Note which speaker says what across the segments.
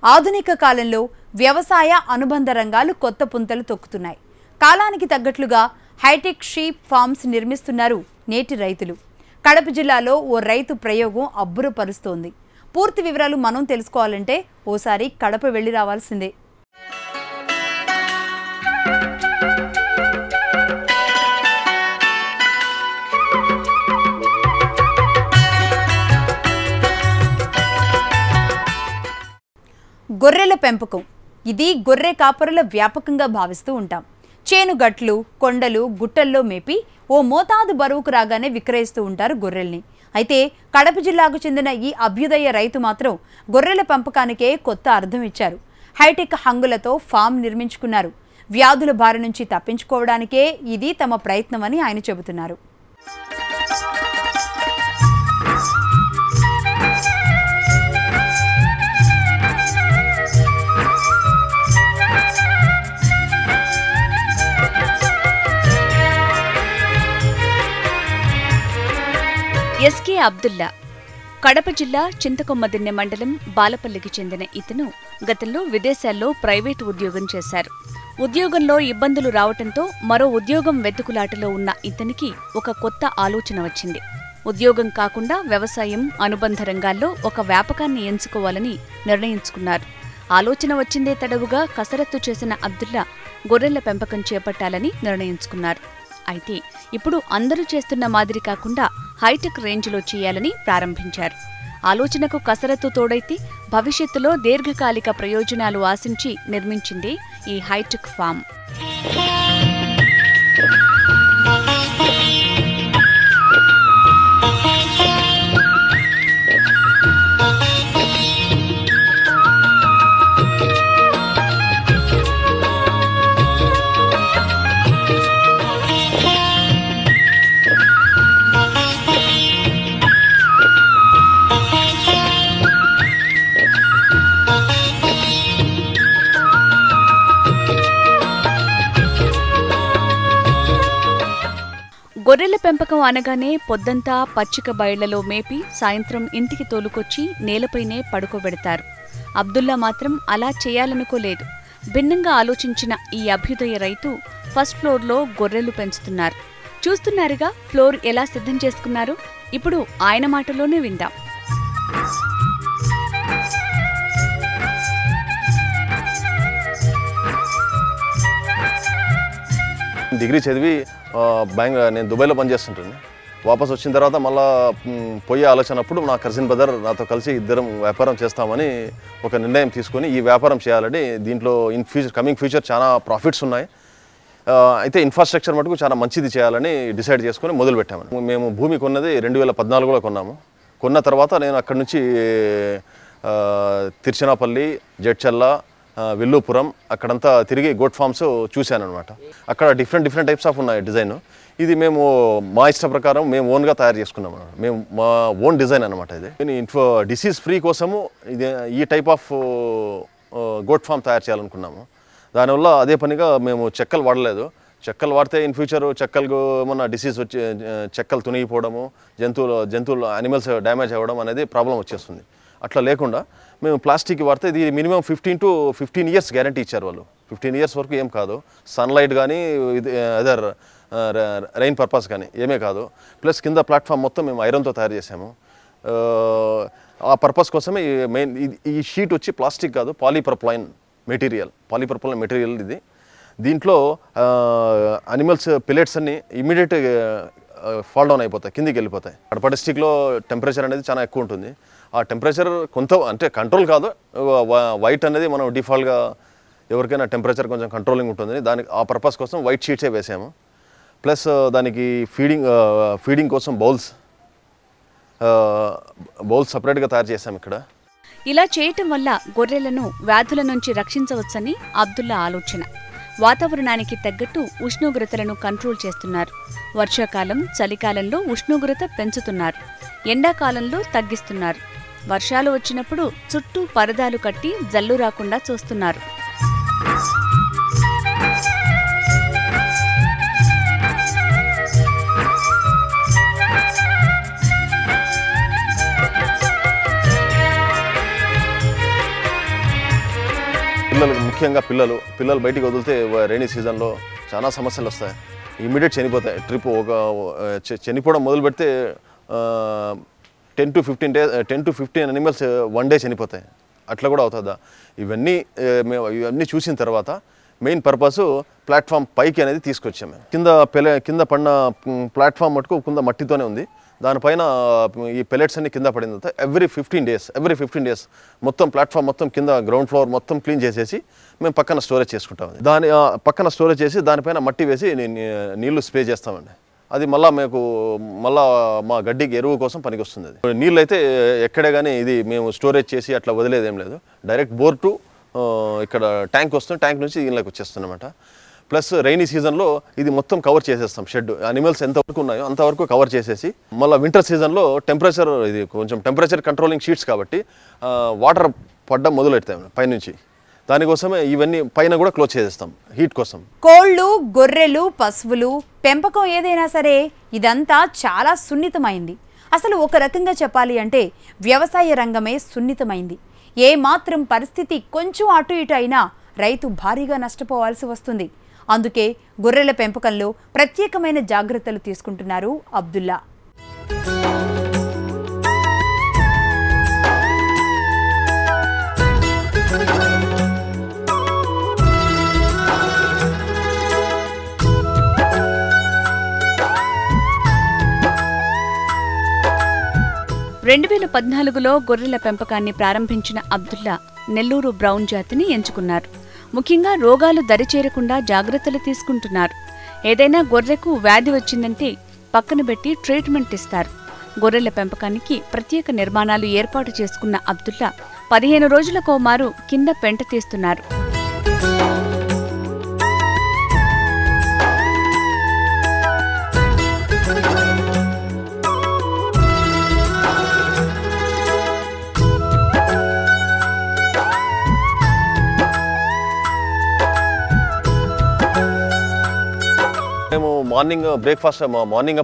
Speaker 1: ఆధునిక కాలంలో వ్యవసాయ అనుబంధ రంగాలు కొత్త పుంతలు తొక్కుతున్నాయి. కాలానికి తగ్గట్లుగా హైటెక్ షీప్ ఫార్మ్స్ నిర్మిస్తున్నారు నేటి రైతులు. కడప జిల్లాలో ఓ రైతు ప్రయోగం అబ్బురపరుస్తోంది. పూర్తి వివరాలు మనం తెలుసుకోవాలంటే ఓసారి కడప వెళ్లి రావాల్సిందే. గొర్రెల పెంపకం ఇది గొర్రె కాపరుల వ్యాపకంగా భావిస్తూ ఉంటాం. చేనుగట్లు, కొండలు, గుట్టల్లో మేపి ఓ మోతాదు బరువుకు రాగానే విక్రయిస్తూ ఉంటారు గొర్రెల్ని. అయితే కడప జిల్లాకు చెందిన ఈ అభ్యుదయ రైతు మాత్రం గొర్రెల పెంపకానికే కొత్త అర్థం ఇచ్చారు. హైటెక్ హంగులతో ఫామ్ నిర్మించుకున్నారు. వ్యాధుల బారి నుంచి తప్పించుకోవడానికే ఇది తమ ప్రయత్నమని ఆయన చెబుతున్నారు.
Speaker 2: ఎస్కే అబ్దుల్లా కడప జిల్లా చింతకొమ్మదిన్నె మండలం బాలపల్లికి చెందిన ఇతను గతంలో విదేశాల్లో ప్రైవేటు ఉద్యోగం చేశారు. ఉద్యోగంలో ఇబ్బందులు రావటంతో మరో ఉద్యోగం వెతుకులాటలో ఉన్న ఇతనికి ఒక కొత్త ఆలోచన వచ్చింది. ఉద్యోగం కాకుండా వ్యవసాయం అనుబంధ రంగాల్లో ఒక వ్యాపకాన్ని ఎంచుకోవాలని నిర్ణయించుకున్నారు. ఆలోచన వచ్చిందే తడవుగా కసరత్తు చేసిన అబ్దుల్లా గొర్రెల పెంపకం చేపట్టాలని నిర్ణయించుకున్నారు. అయితే ఇప్పుడు అందరూ చేస్తున్న మాదిరి కాకుండా హైటెక్ రేంజ్లో చేయాలని ప్రారంభించారు. ఆలోచనకు కసరత్తు తోడైతే భవిష్యత్తులో దీర్ఘకాలిక ప్రయోజనాలు ఆశించి నిర్మించిందే ఈ హైటెక్ ఫామ్. గొర్రెల పెంపకం అనగానే పొద్దంతా పచ్చిక బయళ్లలో మేపి సాయంత్రం ఇంటికి తోలుకొచ్చి నేలపైనే పడుకోబెడతారు. అబ్దుల్లా మాత్రం అలా చేయాలనుకోలేదు. భిన్నంగా ఆలోచించిన ఈ అభ్యుదయ రైతు ఫస్ట్ ఫ్లోర్లో గొర్రెలు పెంచుతున్నారు. చూస్తున్నారుగా ఫ్లోర్ ఎలా సిద్ధం చేసుకున్నారు. ఇప్పుడు ఆయన మాటలోనే విందాం.
Speaker 3: డిగ్రీ చదివి నేను దుబాయ్లో పనిచేస్తుంటాను. వాపస్ వచ్చిన తర్వాత మళ్ళీ పోయే ఆలోచన అప్పుడు నా కజిన్ బ్రదర్ నాతో కలిసి ఇద్దరం వ్యాపారం చేస్తామని ఒక నిర్ణయం తీసుకొని ఈ వ్యాపారం చేయాలని, దీంట్లో కమింగ్ ఫ్యూచర్ చాలా ప్రాఫిట్స్ ఉన్నాయి, అయితే ఇన్ఫ్రాస్ట్రక్చర్ మటుకు చాలా మంచిది చేయాలని డిసైడ్ చేసుకొని మొదలుపెట్టాము. మేము భూమి కొన్నది 2014లో కొన్నాము. కొన్న తర్వాత నేను అక్కడి నుంచి తిరుచినాపల్లి, జడ్చల్ల, విల్లుపురం అక్కడంతా తిరిగి గోట్ ఫార్మ్స్ చూశాను అనమాట. అక్కడ డిఫరెంట్ టైప్స్ ఆఫ్ ఉన్నాయి డిజైన్. ఇది మేము మా ఇష్ట ప్రకారం మేము ఓన్గా తయారు చేసుకున్నాం అనమాట. మేము మా ఓన్ డిజైన్ అనమాట. ఇది డిసీజ్ ఫ్రీ కోసము ఇది ఈ టైప్ ఆఫ్ గోట్ ఫార్మ్ తయారు చేయాలనుకున్నాము. దానివల్ల అదే పనిగా మేము చెక్కలు వాడలేదు. చెక్కలు వాడితే ఇన్ ఫ్యూచర్ చెక్కలకు ఏమన్నా డిసీజ్ వచ్చి చెక్కలు తునిగిపోవడము, జంతువులు యానిమల్స్ డ్యామేజ్ అవ్వడం అనేది ప్రాబ్లం వచ్చేస్తుంది. అట్లా లేకుండా మేము ప్లాస్టిక్ వాడితే ఇది మినిమం 15 to 15 years గ్యారంటీ ఇచ్చారు వాళ్ళు. 15 years వరకు ఏం కాదు. సన్లైట్ కానీ అదర్ రెయిన్ పర్పస్ కానీ ఏమే కాదు. ప్లస్ కింద ప్లాట్ఫామ్ మొత్తం మేము ఐరన్తో తయారు చేసాము. ఆ పర్పస్ కోసమే మెయిన్ ఈ షీట్ వచ్చి ప్లాస్టిక్ కాదు, పాలీప్రొపైలీన్ మెటీరియల్ ఇది. దీంట్లో అనిమల్స్ పిల్లెట్స్ అన్ని ఇమీడియట్ ఫాల్ డౌన్ అయిపోతాయి, కిందికి వెళ్ళిపోతాయి. కడప డిస్టిక్లో టెంపరేచర్ అనేది చాలా ఎక్కువ ఉంటుంది. ఆ టెంపరేచర్ కొంత అంటే కంట్రోల్ కాదు, వైట్ అనేది మనం డిఫాల్ట్గా ఎవరికైనా టెంపరేచర్ కొంచెం కంట్రోలింగ్ ఉంటుంది. దానికి ఆ పర్పస్ కోసం వైట్ షీట్సే వేసాము. ప్లస్ దానికి ఫీడింగ్ కోసం బౌల్స్ సపరేట్గా తయారు చేసాము ఇక్కడ.
Speaker 2: ఇలా చేయటం వల్ల గొర్రెలను వ్యాధుల నుంచి రక్షించవచ్చని అబ్దుల్లా ఆలోచన. వాతావరణానికి తగ్గట్టు ఉష్ణోగ్రతలను కంట్రోల్ చేస్తున్నారు. వర్షాకాలం, చలికాలంలో ఉష్ణోగ్రత పెంచుతున్నారు. ఎండాకాలంలో తగ్గిస్తున్నారు. వర్షాలు వచ్చినప్పుడు చుట్టూ పరదాలు కట్టి జల్లు రాకుండా చూస్తున్నారు.
Speaker 3: పిల్లలు ముఖ్యంగా పిల్లలు బయటికి వదిలితే రైనీ సీజన్లో చాలా సమస్యలు వస్తాయి. ఇమ్మీడియట్ చనిపోతాయి. ట్రిప్ చనిపోవడం మొదలు పెడితే 10 to 15 అనిమల్స్ వన్ డే చనిపోతాయి. అట్లా కూడా అవుతుందా? ఇవన్నీ చూసిన తర్వాత మెయిన్ పర్పస్ ప్లాట్ఫామ్ పైకి అనేది తీసుకొచ్చాము. కింద పడిన ప్లాట్ఫామ్ మటుకు కింద మట్టితోనే ఉంది. దానిపైన ఈ పెలెట్స్ అన్ని కింద పడిన తర్వాత ఎవ్రీ 15 డేస్ మొత్తం ప్లాట్ఫామ్ మొత్తం కింద గ్రౌండ్ ఫ్లోర్ మొత్తం క్లీన్ చేసేసి మేము పక్కన స్టోరేజ్ చేసుకుంటాం. పక్కన స్టోరేజ్ చేసి దానిపైన మట్టి వేసి నీళ్లు స్ప్రే చేస్తామండి. అది మళ్ళా మా గడ్డికి ఎరువు కోసం పనికి వస్తుంది. అది నీళ్ళు అయితే ఎక్కడే కానీ ఇది మేము స్టోరేజ్ చేసి అట్లా వదిలేదేం లేదు. డైరెక్ట్ బోర్ టు ఇక్కడ ట్యాంక్ వస్తుంది. ట్యాంక్ నుంచి దీనిలోకి వచ్చేస్తుందన్నమాట. ప్లస్ రైనీ సీజన్లో ఇది మొత్తం కవర్ చేసేస్తాం. షెడ్ అనిమల్స్ ఎంతవరకు ఉన్నాయో అంతవరకు కవర్ చేసేసి మళ్ళీ వింటర్ సీజన్లో ఇది కొంచెం టెంపరేచర్ కంట్రోలింగ్ షీట్స్ కాబట్టి వాటర్ పడ్డం మొదలెడతాం పైనుంచి. దానికోసమే ఇవన్నీ పైన కూడా క్లోజ్ చేసేస్తాం హీట్ కోసం.
Speaker 1: కోళ్ళు, గొర్రెలు, పశువులు పెంపకం ఏదైనా సరే ఇదంతా చాలా సున్నితమైంది. అసలు ఒక రకంగా చెప్పాలి అంటే వ్యవసాయ రంగమే సున్నితమైంది. ఏ మాత్రం పరిస్థితి కొంచెం అటు ఇటు అయినా రైతు భారీగా నష్టపోవాల్సి వస్తుంది. అందుకే గొర్రెల పెంపకంలో ప్రత్యేకమైన జాగ్రత్తలు తీసుకుంటున్నారు అబ్దుల్లా.
Speaker 2: (2014) గొర్రెల పెంపకాన్ని ప్రారంభించిన అబ్దుల్లా నెల్లూరు బ్రౌన్ జాతిని ఎంచుకున్నారు. ముఖ్యంగా రోగాలు దరిచేరకుండా జాగ్రత్తలు తీసుకుంటున్నారు. ఏదైనా గొర్రెకు వ్యాధి వచ్చిందంటే పక్కన పెట్టి ట్రీట్మెంట్ ఇస్తారు. గొర్రెల పెంపకానికి ప్రత్యేక నిర్మాణాలు ఏర్పాటు చేసుకున్న అబ్దుల్లా 15 రోజులకోమారు కింద పెంట తీస్తున్నారు.
Speaker 3: మేము మార్నింగ్ బ్రేక్ఫాస్ట్ మార్నింగ్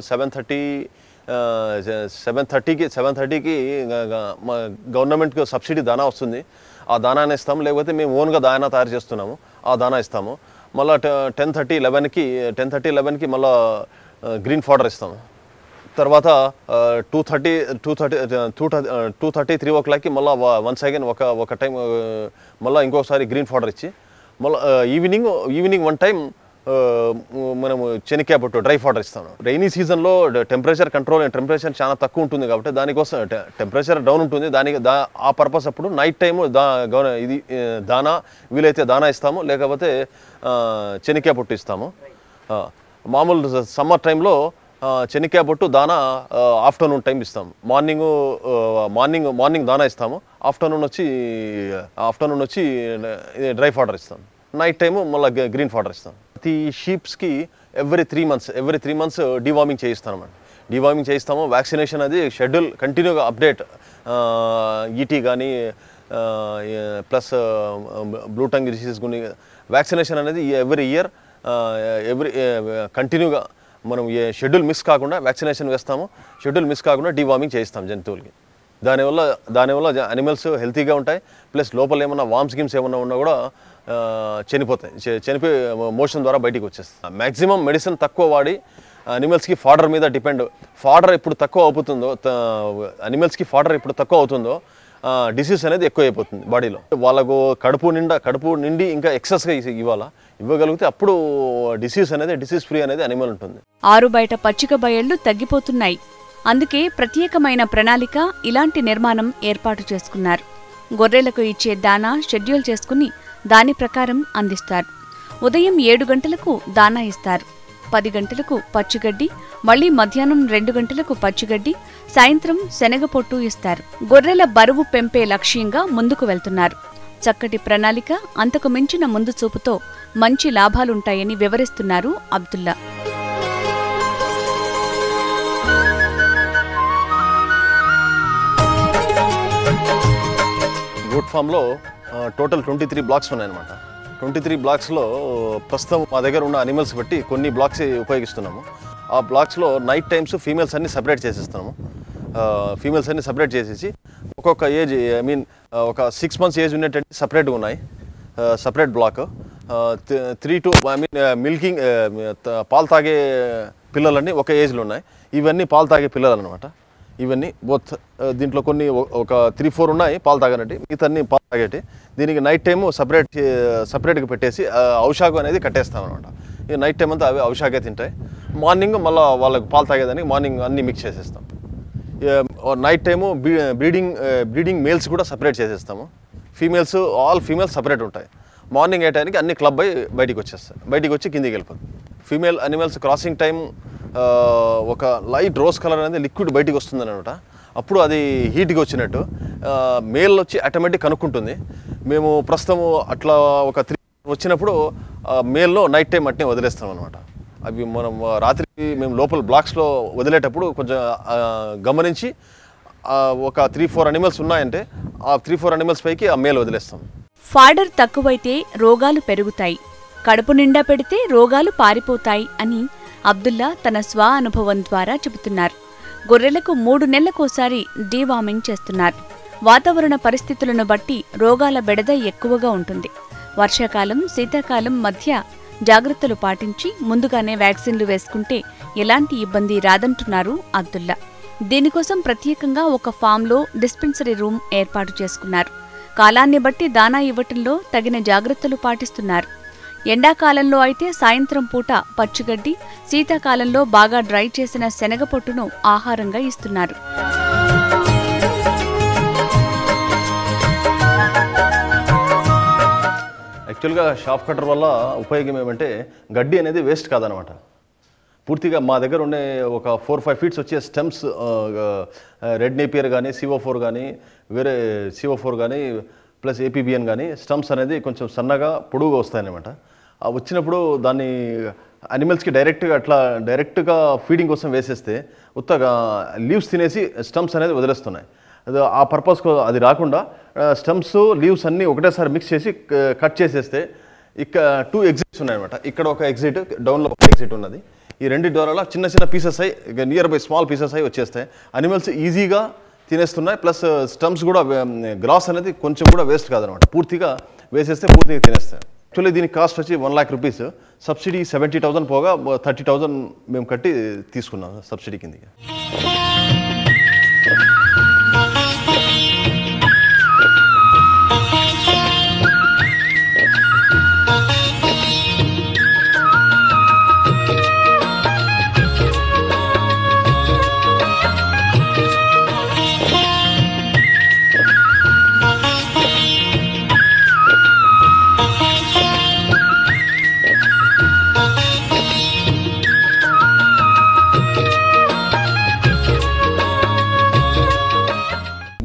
Speaker 3: 7:30కి గవర్నమెంట్కి సబ్సిడీ దానా వస్తుంది. ఆ దానాన్ని ఇస్తాము. లేకపోతే మేము ఓన్గా దానా తయారు చేస్తున్నాము. ఆ దానా ఇస్తాము. మళ్ళీ 10:30-11కి మళ్ళీ గ్రీన్ ఫాడర్ ఇస్తాము. తర్వాత 2:30-3 o'clockకి మళ్ళీ వన్స్ అగైన్ ఒక టైం మళ్ళీ ఇంకొకసారి గ్రీన్ ఫాడర్ ఇచ్చి మళ్ళీ ఈవినింగ్ వన్ టైం మనము చెనిక్కాయ పొట్టు డ్రై ఫాడర్ ఇస్తాను. రైనీ సీజన్లో టెంపరేచర్ చాలా తక్కువ ఉంటుంది కాబట్టి దానికోసం టెంపరేచర్ డౌన్ ఉంటుంది. ఆ పర్పస్ అప్పుడు నైట్ టైము ఇది దానా వీలైతే దానా ఇస్తాము. లేకపోతే చెనిక్కాయ పొట్టు ఇస్తాము. మామూలు సమ్మర్ టైంలో చెనిక్కాయ పొట్టు దానా ఆఫ్టర్నూన్ టైం ఇస్తాము. మార్నింగ్ దానా ఇస్తాము. ఆఫ్టర్నూన్ వచ్చి డ్రై ఫాడర్ ఇస్తాము. నైట్ టైము మళ్ళీ గ్రీన్ ఫాడర్ ఇస్తాం. ప్రతి షీప్స్కి ఎవ్రీ 3 months డీవార్మింగ్ చేయిస్తాం అన్నమాట. డీవార్మింగ్ చేయిస్తాము. వ్యాక్సినేషన్ అది షెడ్యూల్ కంటిన్యూగా అప్డేట్. ఈటీ కానీ ప్లస్ బ్లూ టంగ్ డిసీజ్ కానీ వ్యాక్సినేషన్ అనేది ఎవ్రీ ఇయర్ కంటిన్యూగా మనం షెడ్యూల్ మిస్ కాకుండా వ్యాక్సినేషన్ వేస్తాము. షెడ్యూల్ మిస్ కాకుండా డీవార్మింగ్ చేయిస్తాం జంతువులకి. దానివల్ల అనిమల్స్ హెల్తీగా ఉంటాయి. ప్లస్ లోపల ఏమన్నా వామ్స్ గిమ్స్ ఏమన్నా ఉన్నా కూడా చనిపోయి మోషన్ ద్వారా బయటికి వచ్చేస్తాయి. మ్యాక్సిమం మెడిసిన్ తక్కువ వాడి అనిమల్స్కి ఫాడర్ మీద డిపెండ్. ఫాడర్ ఎప్పుడు తక్కువ అవుతుందో డిసీజ్ అనేది ఎక్కువ అయిపోతుంది బాడీలో. వాళ్ళకు కడుపు నిండి ఇంకా ఎక్సెస్గా ఇవ్వగలిగితే అప్పుడు డిసీజ్ ఫ్రీ అనేది అనిమల్ ఉంటుంది.
Speaker 2: ఆరు బయట పచ్చిక బయళ్లు తగ్గిపోతున్నాయి. అందుకే ప్రత్యేకమైన ప్రణాళిక ఇలాంటి నిర్మాణం ఏర్పాటు చేసుకున్నారు. గొర్రెలకు ఇచ్చే దానా షెడ్యూల్ చేసుకుని దాని ప్రకారం అందిస్తారు. ఉదయం 7 గంటలకు దానా ఇస్తారు. 10 గంటలకు పచ్చిగడ్డి, మళ్లీ మధ్యాహ్నం 2 గంటలకు పచ్చిగడ్డి, సాయంత్రం శనగపొట్టు ఇస్తారు. గొర్రెల బరువు పెంపే లక్ష్యంగా ముందుకు వెళ్తున్నారు. చక్కటి ప్రణాళిక, అంతకు మించిన ముందు చూపుతో మంచి లాభాలుంటాయని వివరిస్తున్నారు అబ్దుల్లా.
Speaker 3: గోట్ ఫామ్లో టోటల్ 23 బ్లాక్స్ ఉన్నాయన్నమాట. 23 బ్లాక్స్లో ప్రస్తుతం మా దగ్గర ఉన్న అనిమల్స్ బట్టి కొన్ని బ్లాక్స్ ఉపయోగిస్తున్నాము. ఆ బ్లాక్స్లో నైట్ టైమ్స్ ఫీమేల్స్ అన్ని సపరేట్ చేసేస్తున్నాము. ఫీమేల్స్ అన్ని సపరేట్ చేసేసి ఒక్కొక్క ఏజ్ ఐ మీన్ ఒక 6 months ఏజ్ ఉండేటట్టు సపరేట్గా ఉన్నాయి, separate block. 3 to I mean milking పాలు తాగే పిల్లలన్నీ ఒక ఏజ్లో ఉన్నాయి. ఇవన్నీ పాలు తాగే పిల్లలు అనమాట. ఇవన్నీ బోత్ దీంట్లో కొన్ని ఒక 3-4 ఉన్నాయి పాలు తాగనట్టు, మిగతా అన్ని పాలు తాగేటి. దీనికి నైట్ టైము సపరేట్గా పెట్టేసి ఔషాకు అనేది కట్టేస్తాం అనమాట. ఇక నైట్ టైం అంతా అవి ఔషాకే తింటాయి. మార్నింగ్ మళ్ళీ వాళ్ళకి పాలు తాగేదానికి మార్నింగ్ అన్నీ మిక్స్ చేసేస్తాం. నైట్ టైము బ్రీడింగ్ మేల్స్ కూడా సపరేట్ చేసేస్తాము. ఆల్ ఫీమేల్స్ సపరేట్ ఉంటాయి. మార్నింగ్ అయ్యేటానికి అన్ని క్లబ్ అయ్యి బయటికి వచ్చేస్తాయి, బయటికి వచ్చి కిందికి వెళ్ళిపోతుంది. ఫీమేల్ అనిమల్స్ క్రాసింగ్ టైం ఒక లైట్ రోజ్ కలర్ అనేది లిక్విడ్ బయటికి వస్తుంది అనమాట. అప్పుడు అది హీట్గా వచ్చినట్టు మేల్ వచ్చి ఆటోమేటిక్ కనుక్కుంటుంది. మేము ప్రస్తుతం అట్లా ఒక 3 వచ్చినప్పుడు మేల్లో నైట్ టైం అట్నే వదిలేస్తాం అనమాట. అవి మనం రాత్రి మేము లోపల బ్లాక్స్లో వదిలేటప్పుడు కొంచెం గమనించి ఒక 3-4 అనిమల్స్ ఉన్నాయంటే ఆ 3-4 అనిమల్స్ పైకి ఆ మేల్ వదిలేస్తాం.
Speaker 2: ఫాడర్ తక్కువైతే రోగాలు పెరుగుతాయి, కడుపు నిండా పెడితే రోగాలు పారిపోతాయి అని అబ్దుల్లా తన స్వ అనుభవం ద్వారా చెబుతున్నారు. గొర్రెలకు 3 నెలలకోసారి డీవార్మింగ్ చేస్తున్నారు. వాతావరణ పరిస్థితులను బట్టి రోగాల బెడద ఎక్కువగా ఉంటుంది. వర్షాకాలం, శీతాకాలం మధ్య జాగ్రత్తలు పాటించి ముందుగానే వ్యాక్సిన్లు వేసుకుంటే ఎలాంటి ఇబ్బంది రాదంటున్నారు అబ్దుల్లా. దీనికోసం ప్రత్యేకంగా ఒక ఫామ్లో డిస్పెన్సరీ రూమ్ ఏర్పాటు చేసుకున్నారు. కాలాన్ని బట్టి దానా ఇవ్వటంలో తగిన జాగ్రత్తలు పాటిస్తున్నారు. ఎండాకాలంలో అయితే సాయంత్రం పూట పచ్చిగడ్డి, శీతాకాలంలో బాగా డ్రై చేసిన శనగ పొట్టును ఆహారంగా ఇస్తున్నారు.
Speaker 3: యాక్చువల్గా షాఫ్ కటర్ వల్ల ఉపయోగం ఏమంటే గడ్డి అనేది వేస్ట్ కాదనమాట. పూర్తిగా మా దగ్గర ఉండే ఒక 4-5 feet వచ్చే స్టెమ్స్, రెడ్ నేపియర్ కానీ, CO4 కానీ, వేరే CO4 కానీ ప్లస్ APBN కానీ స్టమ్స్ అనేది కొంచెం సన్నగా పొడుగుగా వస్తాయన్నమాట. వచ్చినప్పుడు దాన్ని అనిమల్స్కి డైరెక్ట్గా ఫీడింగ్ కోసం వేసేస్తే ఉత్తగా లీవ్స్ తినేసి స్టమ్స్ అనేది వదిలేస్తున్నాయి. అది ఆ పర్పస్కు అది రాకుండా స్టమ్స్ లీవ్స్ అన్నీ ఒకటేసారి మిక్స్ చేసి కట్ చేసేస్తే ఇక్కడ 2 exits ఉన్నాయన్నమాట. ఇక్కడ ఒక ఎగ్జిట్, డౌన్లో ఒక ఎగ్జిట్ ఉన్నది. ఈ 2 ద్వారాల చిన్న చిన్న పీసెస్ అయ్యి నియర్ బై స్మాల్ పీసెస్ అయ్యి వచ్చేస్తాయి. అనిమల్స్ ఈజీగా తినేస్తున్నాయి. ప్లస్ స్టమ్స్ కూడా గ్రాస్ అనేది కొంచెం కూడా వేస్ట్ కాదనమాట. పూర్తిగా వేసేస్తే పూర్తిగా తినేస్తాయి. యాక్చువల్లీ దీనికి కాస్ట్ వచ్చి 1 lakh rupees. సబ్సిడీ 70,000 పోగా 30,000 మేము కట్టి తీసుకున్నాం సబ్సిడీ కిందకి.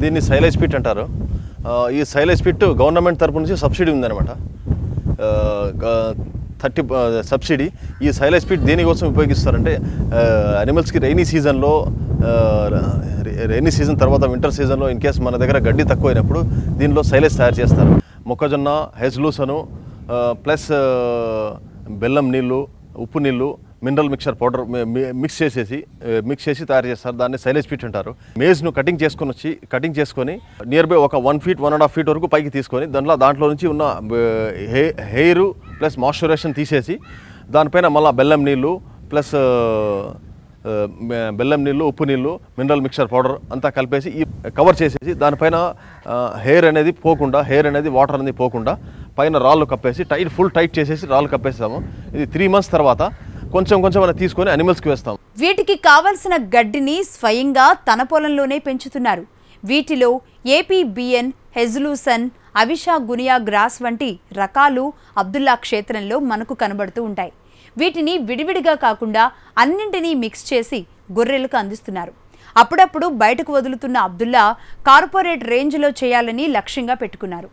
Speaker 3: దీన్ని సైలేజ్ పిట్ అంటారు. ఈ సైలేజ్ పిట్ గవర్నమెంట్ తరపు నుంచి సబ్సిడీ ఉందన్నమాట. 30 సబ్సిడీ. ఈ సైలేజ్ పిట్ దేనికోసం ఉపయోగిస్తారంటే అనిమల్స్కి రైనీ సీజన్ తర్వాత వింటర్ సీజన్లో ఇన్ కేస్ మన దగ్గర గడ్డి తక్కువైనప్పుడు దీనిలో సైలేజ్ తయారు చేస్తారు. మొక్కజొన్న, హెజ్లూసను ప్లస్ బెల్లం నీళ్ళు, ఉప్పు నీళ్ళు, మినరల్ మిక్చర్ పౌడర్ మిక్స్ చేసి తయారు చేస్తారు. దాన్ని సైలేజ్ పిట్ అంటారు. మేజ్ను కటింగ్ చేసుకొని నియర్ బై ఒక 1 feet 1.5 feet వరకు పైకి తీసుకొని దాంట్లో నుంచి ఉన్న హెయిర్ ప్లస్ మాయిశ్చరైజేషన్ తీసేసి దానిపైన మళ్ళీ బెల్లం నీళ్ళు, ఉప్పు నీళ్ళు, మినరల్ మిక్చర్ పౌడర్ అంతా కలిపేసి కవర్ చేసేసి దానిపైన హెయిర్ అనేది వాటర్ అనేది పోకుండా పైన రాళ్ళు కప్పేసి ఫుల్ టైట్ చేసేసి రాళ్ళు కప్పేస్తాము. ఇది 3 months తర్వాత కొంచెం మనం తీసుకొని అనిమల్స్కి వేస్తాం.
Speaker 1: వీటికి కావలసిన గడ్డిని స్వయంగా తన పొలంలోనే పెంచుతున్నారు. వీటిలో APBN, హెజ్లూసన్, అవిషా గునియా గ్రాస్ వంటి రకాలు అబ్దుల్లా క్షేత్రంలో మనకు కనబడుతూ ఉంటాయి. వీటిని విడివిడిగా కాకుండా అన్నింటినీ మిక్స్ చేసి గొర్రెలకు అందిస్తున్నారు. అప్పుడప్పుడు బయటకు వదులుతున్న అబ్దుల్లా కార్పొరేట్ రేంజ్లో చేయాలని లక్ష్యంగా పెట్టుకున్నారు.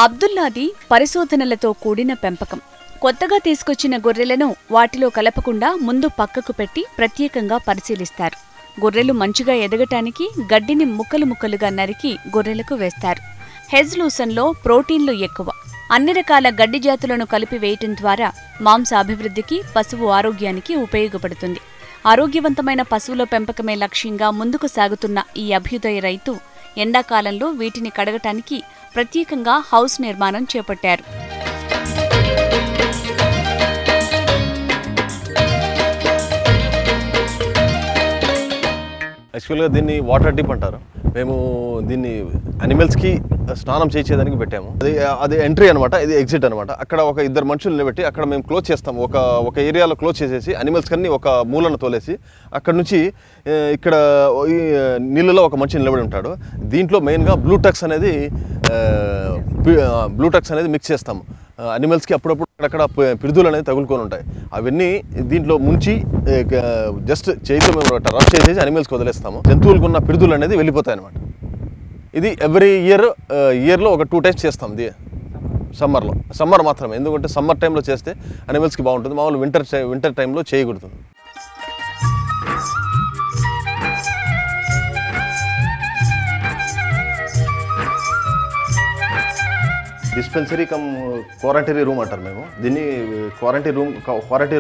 Speaker 2: అబ్దుల్లాది పరిశోధనలతో కూడిన పెంపకం. కొత్తగా తీసుకొచ్చిన గొర్రెలను వాటిలో కలపకుండా ముందు పక్కకు పెట్టి ప్రత్యేకంగా పరిశీలిస్తారు. గొర్రెలు మంచిగా ఎదగటానికి గడ్డిని ముక్కలు ముక్కలుగా నరికి గొర్రెలకు వేస్తారు. హెజ్లూసన్లో ప్రోటీన్లు ఎక్కువ. అన్ని రకాల గడ్డి జాతులను కలిపి వేయటం ద్వారా మాంస అభివృద్ధికి, పశువు ఆరోగ్యానికి ఉపయోగపడుతుంది. ఆరోగ్యవంతమైన పశువుల పెంపకమే లక్ష్యంగా ముందుకు సాగుతున్న ఈ అభ్యుదయ రైతు ఎండాకాలంలో వీటిని కడగటానికి ప్రత్యేకంగా హౌస్ నిర్మాణం చేపట్టారు.
Speaker 3: యాక్చువల్గా దీన్ని వాటర్ డిప్ అంటారు. మేము దీన్ని అనిమల్స్కి స్నానం చేసేదానికి పెట్టాము. అది ఎంట్రీ అనమాట, ఇది ఎగ్జిట్ అనమాట. అక్కడ ఒక ఇద్దరు మనుషులు నిలబెట్టి అక్కడ మేము క్లోజ్ చేస్తాము. ఒక ఏరియాలో క్లోజ్ చేసేసి అనిమల్స్ కన్నీ ఒక మూలను తోలేసి అక్కడ నుంచి ఇక్కడ నీళ్ళలో ఒక మనిషి నిలబడి ఉంటాడు. దీంట్లో మెయిన్గా బ్లూటక్స్ అనేది మిక్స్ చేస్తాము. అనిమల్స్కి అప్పుడప్పుడు అక్కడ పిరుదులు అనేది తగులుకొని ఉంటాయి. అవన్నీ దీంట్లో ముంచి జస్ట్ చేతితో మేము రబ్ చేసేసి అనిమల్స్కి వదిలేస్తాము. జంతువులకు ఉన్న పిరుదులు అనేది వెళ్ళిపోతాయి అనమాట. ఇది ఎవ్రీ ఇయర్లో ఒక 2 times చేస్తాం. సమ్మర్ మాత్రమే, ఎందుకంటే సమ్మర్ టైంలో చేస్తే అనిమల్స్కి బాగుంటుంది. మామూలు వింటర్ టైంలో చేయకూడదు. డిస్పెన్సరీ కమ్ క్వారంటైన్ రూమ్ అంటారు. మేము దీన్ని క్వారంటైన్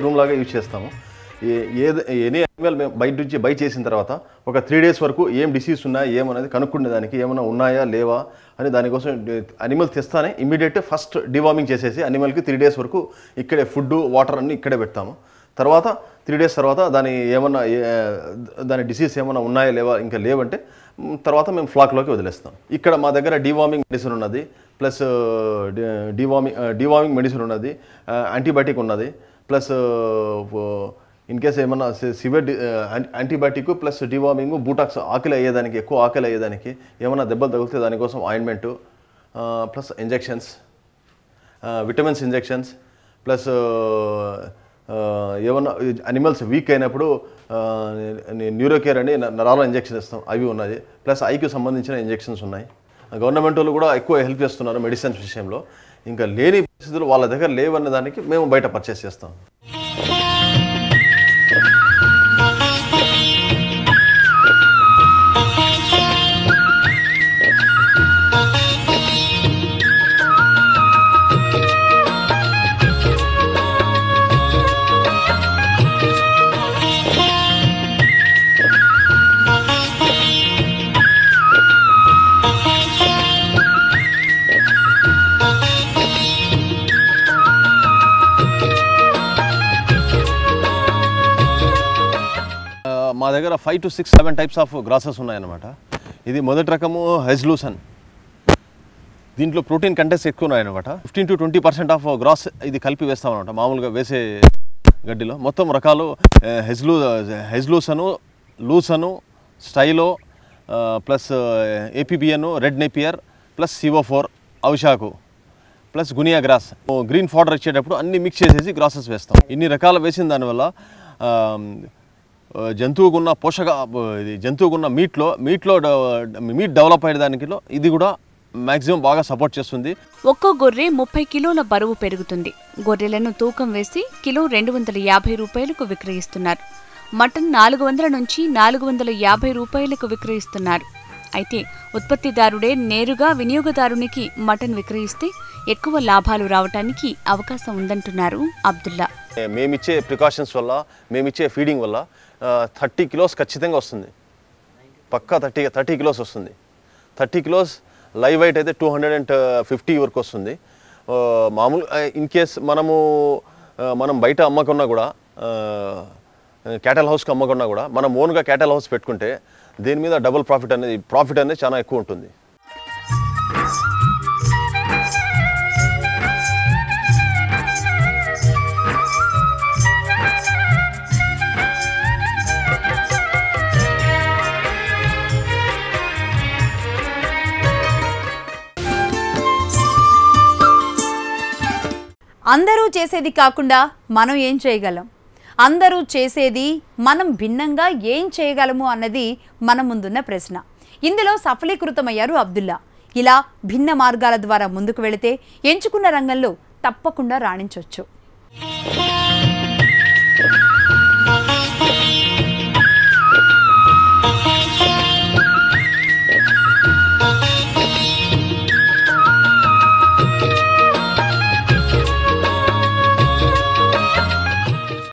Speaker 3: రూమ్ లాగా యూజ్ చేస్తాము. ఎనీ యానిమల్ మేము బయట నుంచి బై చేసిన తర్వాత ఒక 3 days వరకు ఏం డిసీజ్ ఉన్నాయా ఏమనేది కనుక్కునే దానికి, ఏమైనా ఉన్నాయా లేవా అని దానికోసం అనిమల్ తెస్తానే ఇమీడియట్ ఫస్ట్ డివార్మింగ్ చేసేసి అనిమల్కి 3 days వరకు ఇక్కడే ఫుడ్, వాటర్ అన్నీ ఇక్కడే పెడతాము. తర్వాత 3 days తర్వాత దాని డిసీజ్ ఏమైనా ఉన్నాయా లేవా, ఇంకా లేవంటే తర్వాత మేము ఫ్లాక్లోకి వదిలేస్తాం. ఇక్కడ మా దగ్గర డివార్మింగ్ మెడిసిన్ ఉన్నది, ప్లస్ డివార్మింగ్ మెడిసిన్ ఉన్నది, యాంటీబయాటిక్ ఉన్నది, ప్లస్ ఇన్ కేస్ ఏమన్నా సివియర్ యాంటీబయాటిక్ ప్లస్ డివార్మింగ్, బూటాక్స్ ఎక్కువ ఆకలి అయ్యేదానికి, ఏమైనా దెబ్బలు తగిలితే దానికోసం ointment, plus injections, vitamins injections, plus ఏమన్నా అనిమల్స్ వీక్ అయినప్పుడు న్యూరోకేర్ అని నరాల ఇంజెక్షన్ ఇస్తాం, అవి ఉన్నది. ప్లస్ ఐకి సంబంధించిన ఇంజెక్షన్స్ ఉన్నాయి. గవర్నమెంట్ వాళ్ళు కూడా ఎక్కువ హెల్ప్ చేస్తున్నారు మెడిసిన్స్ విషయంలో. ఇంకా లేని పరిస్థితులు వాళ్ళ దగ్గర లేవన్న దానికి మేము బయట పర్చేస్ చేస్తాం. మా దగ్గర 5 to 6, 7 types ఆఫ్ గ్రాసెస్ ఉన్నాయన్నమాట. ఇది మొదటి రకము హెజ్లూసన్. దీంట్లో ప్రోటీన్ కంటెంట్స్ ఎక్కువ ఉన్నాయన్నమాట. 15 to 20% ఆఫ్ గ్రాస్ ఇది కలిపి వేస్తామన్నమాట మామూలుగా వేసే గడ్డిలో. మొత్తం రకాలు హెజ్లూసను, లూసను, stylo, plus APBN, red napier, plus CO4, అవషాకు, plus guinea grass. Green fodder ఇచ్చేటప్పుడు అన్ని మిక్స్ చేసేసి గ్రాసెస్ వేస్తాం. ఇన్ని రకాలు వేసిన దానివల్ల జంతువుకున్న జంతువుకున్న మీట్ డెవలప్ అయ్యే దానికిలో ఇది కూడా మ్యాక్సిమం బాగా సపోర్ట్ చేస్తుంది.
Speaker 2: ఒక్కో గొర్రె 30 కిలోల బరువు పెరుగుతుంది. గొర్రెలను తూకం వేసి కిలో 250 రూపాయలకు విక్రయిస్తున్నారు. మటన్ 400 నుంచి 450 రూపాయలకు విక్రయిస్తున్నారు. అయితే ఉత్పత్తిదారుడే నేరుగా వినియోగదారునికి మటన్ విక్రయిస్తే ఎక్కువ లాభాలు రావటానికి అవకాశం ఉందంటున్నారు అబ్దుల్లా.
Speaker 3: మేమిచ్చే ప్రికాషన్స్ వల్ల, మేమిచ్చే ఫీడింగ్ వల్ల 30 kilos ఖచ్చితంగా వస్తుంది. పక్కా 30 kilos వస్తుంది. 30 kilos లైవ్ వెయిట్ అయితే 250 వరకు వస్తుంది. మామూలు ఇన్ కేస్ మనం బయట అమ్మకున్నా కూడా, క్యాటల్ హౌస్కి అమ్మకున్నా కూడా, మనం ఓన్గా క్యాటల్ హౌస్ పెట్టుకుంటే దీని మీద డబుల్ ప్రాఫిట్ అనేది చాలా ఎక్కువ ఉంటుంది.
Speaker 1: అందరూ చేసేది కాకుండా మనం ఏం చేయగలం, అందరూ చేసేది మనం భిన్నంగా ఏం చేయగలము అన్నది మన ముందున్న ప్రశ్న. ఇందులో సఫలీకృతమయ్యారు అబ్దుల్లా. ఇలా భిన్న మార్గాల ద్వారా ముందుకు వెళితే ఎంచుకున్న రంగంలో తప్పకుండా రాణించవచ్చు.